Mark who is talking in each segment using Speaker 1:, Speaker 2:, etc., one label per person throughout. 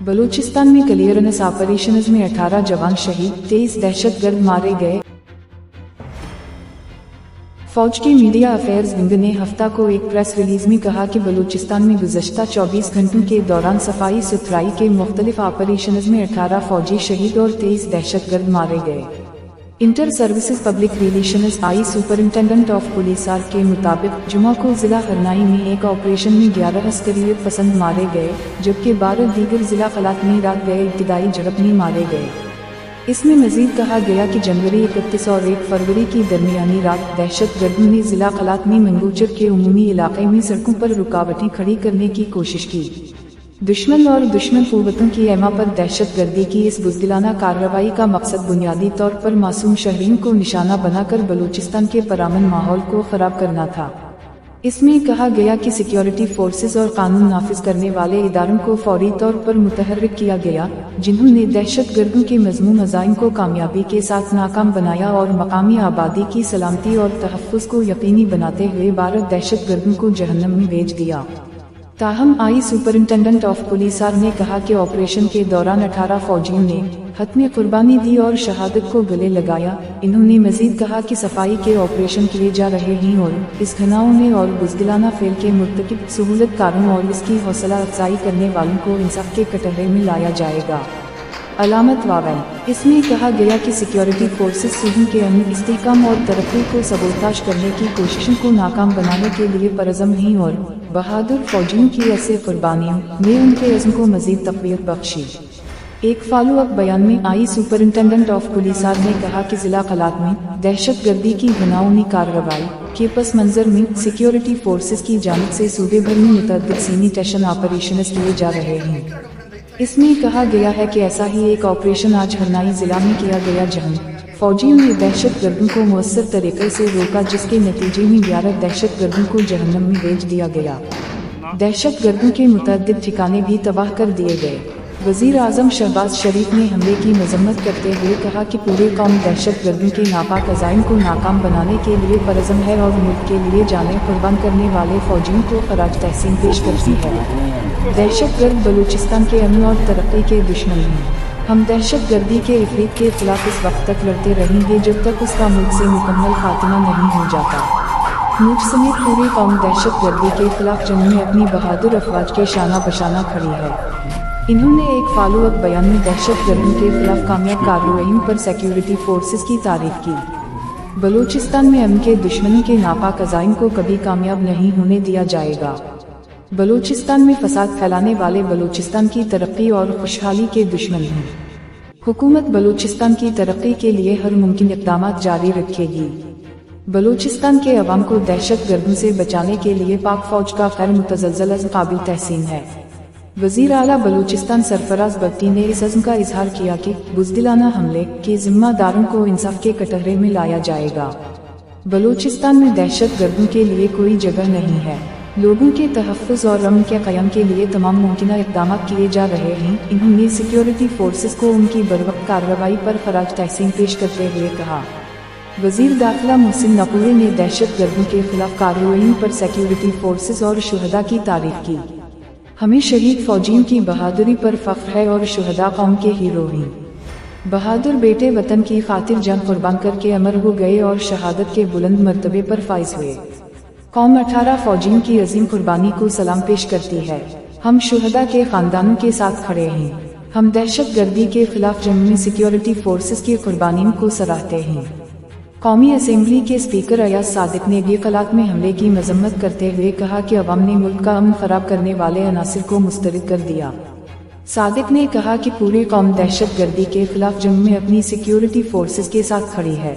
Speaker 1: बलूचिस्तान में clearance operations में 18 जवान शहीद, 23 दहशतगर्द मारे गए। फौज की मीडिया अफेयर्स विंग ने हफ्ता को एक प्रेस रिलीज में कहा कि बलूचिस्तान में गुज़श्ता 24 घंटों के दौरान सफाई सुथराई के मुख्तलिफ ऑपरेशंस में 18 फौजी शहीद और 23 दहशतगर्द मारे गए। Inter services public relations I superintendent of police R के मुताबिक जुमा को जिला हरनाई में एक ऑपरेशन में 11 अस्करियत पसंद मारे गए, जबकि 12 दीगर जिला फलात में रात गए इब्तिदाई झड़प में मारे गए। इसमें मजीद कहा गया कि जनवरी 31 और 1 फरवरी की दरमियानी रात दहशतगर्दों ने जिला खलात में मंगूचर के उमूमी इलाके में सड़कों पर रुकावटें खड़ी करने की कोशिश की। दुश्मन और दुश्मन कुव्वतों की एमा पर दहशतगर्दी की इस बुज़दिलाना कार्रवाई का मकसद बुनियादी तौर पर मासूम शहरीन को निशाना बनाकर बलूचिस्तान के परअमन माहौल को खराब करना था। इसमें कहा गया कि सिक्योरिटी फोर्सेस और कानून नाफिज करने वाले इदारों को फौरी तौर पर मुतहर्रिक किया गया, जिन्होंने दहशतगर्दों के मज़मूम अज़ाइम को कामयाबी के साथ नाकाम बनाया और मकामी आबादी की सलामती और तहफ़्फ़ुज़ को यकीनी बनाते हुए 12 दहशतगर्दों को जहन्नम में भेज दिया। ताहम आई सुपरिंटेंडेंट ऑफ पुलिस आर ने कहा कि ऑपरेशन के दौरान 18 फौजियों ने हतमी कुर्बानी दी और शहादत को गले लगाया। इन्होंने मजीद कहा कि सफाई के ऑपरेशन किए जा रहे हैं और इस घिनौने और बुज़दिलाना फेल के मुर्तकिब सहूलतकारों और इसकी हौसला अफजाई करने वालों को इंसाफ के कटहरे में लाया जाएगा। अलामत वावन इसमें कहा गया कि सिक्योरिटी फोर्सेस सूबे के अमन, इस्तेहकाम और तरक्की को सबोताश करने की कोशिशों को नाकाम बनाने के लिए परअज़म हैं और बहादुर फौजियों की ऐसे कुर्बानियों ने उनके अज़्म को मज़ीद तक़वियत बख्शी। एक फॉलोअप बयान में आई सुपरिंटेंडेंट ऑफ पुलिस आर ने कहा कि जिला खलात में दहशतगर्दी की घिनौनी कार्रवाई के पस मंजर में सिक्योरिटी फोर्सेस की जानिब से सूबे भर में मुतअद्दिद सैनिटेशन ऑपरेशंस किए जा रहे हैं। इसमें कहा गया है कि ऐसा ही एक ऑपरेशन आज हरनाई जिला में किया गया, जहां फौजियों ने दहशतगर्दों को मुअस्सर तरीके से रोका, जिसके नतीजे में 11 दहशतगर्दों को जहन्नम में भेज दिया गया। दहशतगर्दों के मुतअद्दिद ठिकाने भी तबाह कर दिए गए। वज़ीर आज़म शहबाज शरीफ ने हमले की मजम्मत करते हुए कहा कि पूरी कौम दहशतगर्दों के नापाक अज़ाइम को नाकाम बनाने के लिए परअज़म है और मुल्क के लिए जानें कुर्बान करने वाले फौजियों को खराज तहसीन पेश करती है। दहशतगर्द बलूचिस्तान के अमन और तरक्की के दुश्मन हैं। हम दहशतगर्दी के इफरीत के खिलाफ इस वक्त तक लड़ते रहेंगे जब तक उसका मुल्क से मुकम्मल खात्मा नहीं हो जाता। मुल्क समेत पूरी कौम दहशतगर्दी के खिलाफ जंग में अपनी बहादुर अफवाज के शाना बशाना खड़ी है। इन्होंने एक फॉलोअप बयान में दहशतगर्दी के खिलाफ कामयाब कार्रवाइयों पर सिक्योरिटी फोर्सेस की तारीफ की। बलूचिस्तान में अमन के दुश्मनों के नापाक अज़ाइम को कभी कामयाब नहीं होने दिया जाएगा। बलूचिस्तान में फसाद फैलाने वाले बलूचिस्तान की तरक्की और खुशहाली के दुश्मन हैं। हुकूमत बलूचिस्तान की तरक्की के लिए हर मुमकिन इक़दामात जारी रखेगी। बलूचिस्तान के अवाम को दहशतगर्दों से बचाने के लिए पाक फौज का खैर मुतज़लज़ल अज़्म काबिल तहसीन है। वज़ीर आला बलूचिस्तान सरफराज बख्ती ने इस अज़्म का इजहार किया कि बुज़दिलाना हमले के ज़िम्मेदारों को इंसाफ के कटहरे में लाया जाएगा। बलूचिस्तान में दहशतगर्दों के लिए कोई जगह नहीं है। लोगों के तहफ़्फ़ुज़ और अमन के क़याम के लिए तमाम मुमकिन इक़दामात किए जा रहे हैं। इन्होंने सिक्योरिटी फोर्सेस को उनकी बरवक्त कार्रवाई पर खराज तहसीन पेश करते हुए कहा। वज़ीर दाखिला मोहसिन नक़वी ने दहशतगर्दों के खिलाफ कार्रवाइयों पर सिक्योरिटी फोर्सेस और शुहदा की तारीफ की। हमें शहीद फौजियों की बहादुरी पर फ़ख्र है और शुहदा कौम के हीरो हैं। बहादुर बेटे वतन की खातिर जान कुर्बान करके अमर हो गए और शहादत के बुलंद मर्तबे पर फाइज हुए। कौम 18 फौजियों की अजीम कुर्बानी को सलाम पेश करती है। हम शुहदा के खानदानों के साथ खड़े हैं। हम दहशतगर्दी के खिलाफ जंग में सिक्योरिटी फोर्सेस की कुर्बानियों को सराहते हैं। कौमी असेंबली के स्पीकर अयाज सादिक ने भी खलात में हमले की मजम्मत करते हुए कहा कि अवाम ने मुल्क का अमन खराब करने वाले अनासिर को मुस्तरद कर दिया। सादिक ने कहा कि पूरी कौम दहशतगर्दी के खिलाफ जंग में अपनी सिक्योरिटी फोर्सेस के साथ खड़ी है।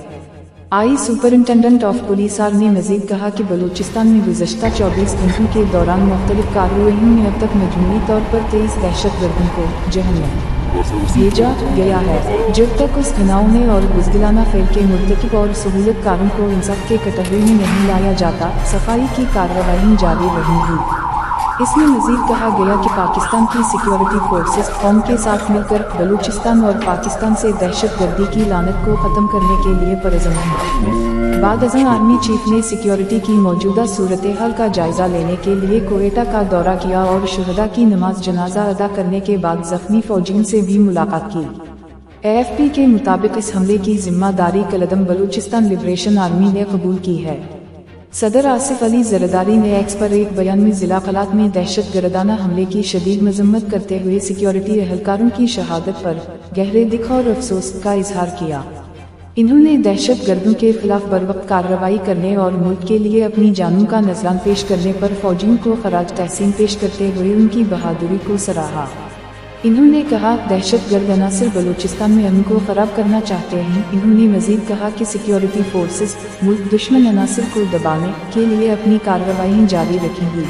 Speaker 1: आई सुपरिंटेंडेंट ऑफ पुलिस आर ने मजीद कहा कि बलूचिस्तान में गुज़श्ता 24 घंटों के दौरान मुख्तलिफ कार्रवाइयों में अब तक मजमूई तौर पर 23 दहशतगर्दों को जहन्नम भेजा गया है, जब तक उस घिनौने और बुज़दिलाना फेल के मुर्तकिब और सहूलतकारों को इंसाफ के कटहरे में नहीं लाया जाता। सफाई की कार्रवाई जारी रहेंगी। اس میں مزید کہا گیا کہ پاکستان کی سیکیورٹی فورسز قوم کے ساتھ مل کر بلوچستان اور پاکستان سے دہشت گردی کی لعنت کو ختم کرنے کے لیے پرعزم ہیں۔ بعد ازاں آرمی چیف نے سیکیورٹی کی موجودہ صورتحال کا جائزہ لینے کے لیے کوئٹہ کا دورہ کیا اور شہداء کی نماز جنازہ ادا کرنے کے بعد زخمی فوجیوں سے بھی ملاقات کی۔ AFP کے مطابق اس حملے کی ذمہ داری کالعدم بلوچستان لبریشن آرمی نے قبول کی ہے۔ صدر آصف علی زرداری نے ایکس پر ایک بیان میں ضلع قلات میں دہشت گردانہ حملے کی شدید مذمت کرتے ہوئے سیکیورٹی اہلکاروں کی شہادت پر گہرے دکھ اور افسوس کا اظہار کیا۔ انہوں نے دہشت گردوں کے خلاف بروقت کارروائی کرنے اور ملک کے لیے اپنی جانوں کا نذران پیش کرنے پر فوجیوں کو خراج تحسین پیش کرتے ہوئے ان کی بہادری کو سراہا۔ انہوں نے کہا دہشت گرد عناصر بلوچستان میں امن کو خراب کرنا چاہتے ہیں۔ انہوں نے مزید کہا کہ سیکیورٹی فورسز ملک دشمن عناصر کو دبانے کے لیے اپنی کارروائیاں جاری رکھیں گی۔